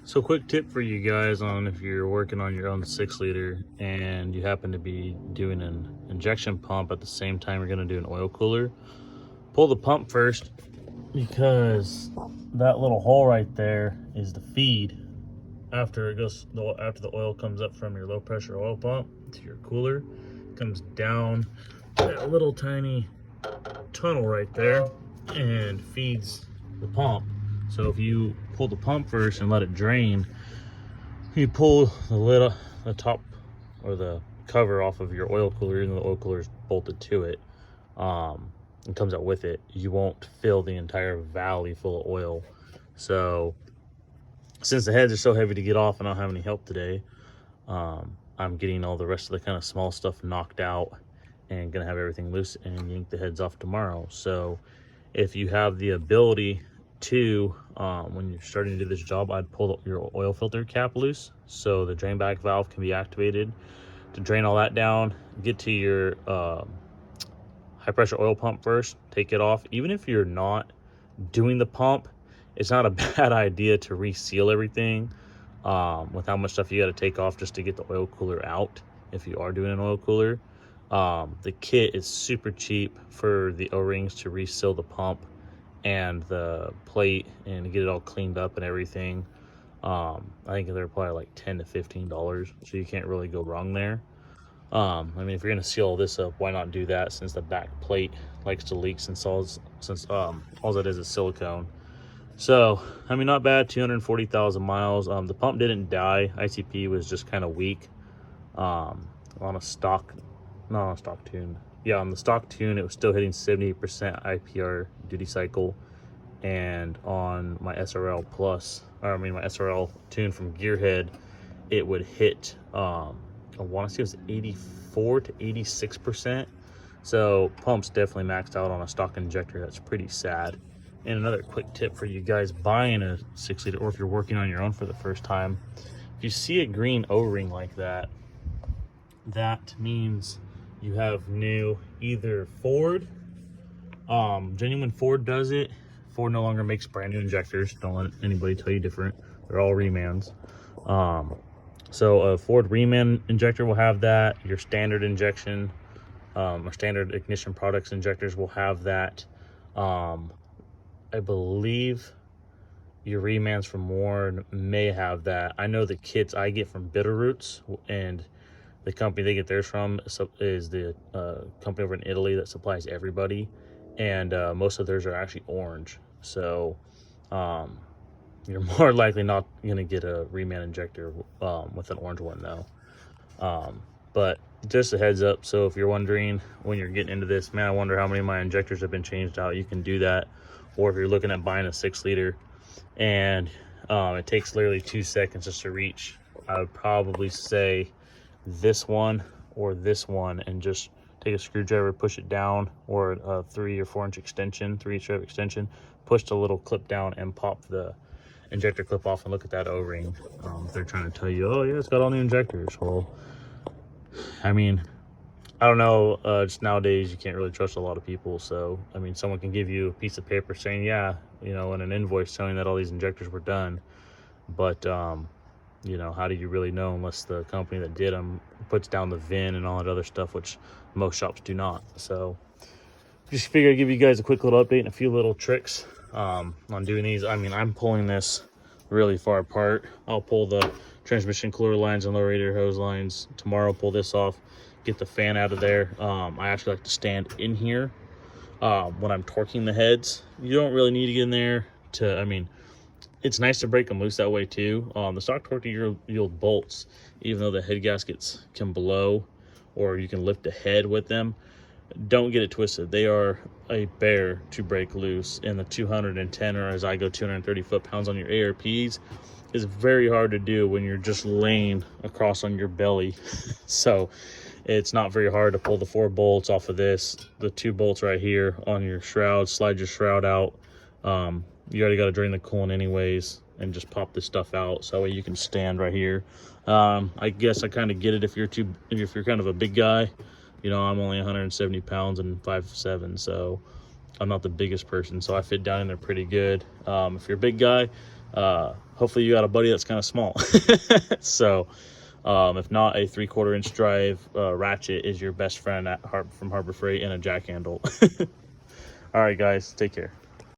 So quick tip for you guys on if you're working on your own 6-liter and you happen to be doing an injection pump at the same time you're going to do an oil cooler. Pull the pump first, because that little hole right there is the feed. After the oil comes up from your low pressure oil pump to your cooler, it comes down that little tiny tunnel right there and feeds the pump. So if you pull the pump first and let it drain, you pull the lid, the top or the cover off of your oil cooler, even though the oil cooler is bolted to it, and comes out with it, you won't fill the entire valley full of oil. So since the heads are so heavy to get off and I don't have any help today, I'm getting all the rest of the kind of small stuff knocked out and gonna have everything loose and yank the heads off tomorrow. So if you have the ability to, when you're starting to do this job, I'd pull your oil filter cap loose so the drain back valve can be activated to drain all that down. Get to your high pressure oil pump first, take it off. Even if you're not doing the pump, it's not a bad idea to reseal everything with how much stuff you got to take off just to get the oil cooler out if you are doing an oil cooler. The kit is super cheap for the O-rings to reseal the pump and the plate and to get it all cleaned up and everything. I think they're probably like $10 to $15, so you can't really go wrong there. I mean, if you're gonna seal all this up, why not do that, since the back plate likes to leak since all that is silicone. So I mean, not bad. 240,000 miles. The pump didn't die. ICP was just kind of weak on a stock, not on a stock tune. Yeah, on the stock tune it was still hitting 78% IPR duty cycle, and on my SRL plus, or I mean my SRL tune from Gearhead, it would hit I want to say it was 84 to 86%. So pump's definitely maxed out on a stock injector. That's pretty sad. And another quick tip for you guys buying a 6-liter, or if you're working on your own for the first time, if you see a green O-ring like that, that means you have new, either Ford, genuine Ford does it. Ford no longer makes brand new injectors. Don't let anybody tell you different. They're all remans. So a Ford reman injector will have that. Your standard injection, or standard ignition products injectors will have that. I believe your remans from Warren may have that. I know the kits I get from Bitterroots, and the company they get theirs from is the company over in Italy that supplies everybody, and most of theirs are actually orange. So you're more likely not gonna get a reman injector with an orange one though. But just a heads up, so if you're wondering when you're getting into this, man, I wonder how many of my injectors have been changed out, you can do that. Or if you're looking at buying a 6-liter and it takes literally 2 seconds just to reach, I would probably say this one or this one, and just take a screwdriver, push it down, or a 3 or 4 inch extension, 3-inch extension, push the little clip down and pop the injector clip off, and look at that O-ring. If they're trying to tell you, oh yeah, it's got all new injectors, well, I mean, I don't know, just nowadays you can't really trust a lot of people. So I mean, someone can give you a piece of paper saying, yeah, you know, and an invoice telling that all these injectors were done, but you know, how do you really know unless the company that did them puts down the VIN and all that other stuff, which most shops do not. So just figured I'd give you guys a quick little update and a few little tricks on doing these. I mean, I'm pulling this really far apart. I'll pull the transmission cooler lines and low radiator hose lines tomorrow, pull this off, get the fan out of there. I actually like to stand in here when I'm torquing the heads. You don't really need to get in there to, I mean, it's nice to break them loose that way too. The stock torque yield bolts, even though the head gaskets can blow or you can lift the head with them, don't get it twisted. They are a bear to break loose, and the 210, or as I go 230 foot-pounds on your ARPs is very hard to do when you're just laying across on your belly. So it's not very hard to pull the 4 bolts off of this, the 2 bolts right here on your shroud, slide your shroud out. You already got to drain the coolant anyways, and just pop this stuff out so that way you can stand right here. I guess I kind of get it if you're kind of a big guy. You know, I'm only 170 pounds and 5'7", so I'm not the biggest person, so I fit down in there pretty good. If you're a big guy, Hopefully you got a buddy that's kind of small. So if not, a 3/4 inch drive ratchet is your best friend from Harbor Freight, and a jack handle. All right, guys, take care.